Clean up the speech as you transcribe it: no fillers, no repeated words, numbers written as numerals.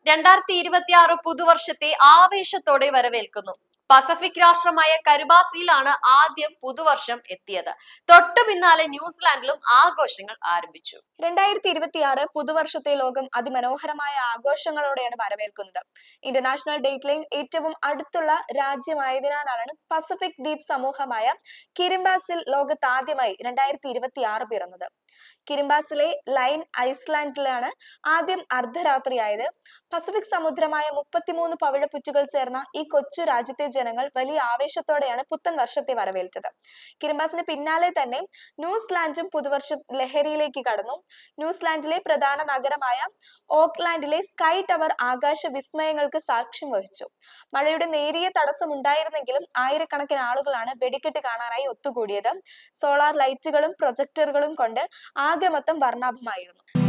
2026 പുതുവർഷത്തെ ആവേശത്തോടെ വരവേൽക്കുന്നു. പസഫിക് രാഷ്ട്രമായ കരുബാസിയിലാണ് ആദ്യം പുതുവർഷം എത്തിയത്. തൊട്ടു പിന്നാലെ ന്യൂസിലാൻഡിലും ആഘോഷങ്ങൾ ആരംഭിച്ചു. 2026 പുതുവർഷത്തെ ലോകം അതിമനോഹരമായ ആഘോഷങ്ങളോടെയാണ് വരവേൽക്കുന്നത്. ഇന്റർനാഷണൽ ഡേറ്റ് ലൈൻ ഏറ്റവും അടുത്തുള്ള രാജ്യമായതിനാലാണ് പസഫിക് ദ്വീപ് സമൂഹമായ കിരിബാസിൽ ലോകത്താദ്യമായി 2026 പിറന്നത്. കിരിബാസിലെ ലൈൻ ഐസ്ലാൻഡിലാണ് ആദ്യം അർദ്ധരാത്രിയായത്. പസഫിക് സമുദ്രമായ 33 പവിഴപ്പുറ്റുകൾ ചേർന്ന ഈ കൊച്ചു രാജ്യത്തെ ജനങ്ങൾ വലിയ ആവേശത്തോടെയാണ് പുത്തൻ വർഷത്തെ വരവേറ്റത്. കിരിബാസിന് പിന്നാലെ തന്നെ ന്യൂസിലാൻഡും പുതുവർഷം ലഹരിയിലേക്ക് കടന്നു. ന്യൂസിലാൻഡിലെ പ്രധാന നഗരമായ ഓക്ലാൻഡിലെ സ്കൈ ടവർ ആകാശ വിസ്മയങ്ങൾക്ക് സാക്ഷ്യം വഹിച്ചു. മഴയുടെ നേരിയ തടസ്സം ഉണ്ടായിരുന്നെങ്കിലും ആയിരക്കണക്കിന് ആളുകളാണ് വെടിക്കെട്ട് കാണാനായി ഒത്തുകൂടിയത്. സോളാർ ലൈറ്റുകളും പ്രൊജക്ടറുകളും കൊണ്ട് ആകെ മൊത്തം വർണ്ണാഭമായിരുന്നു.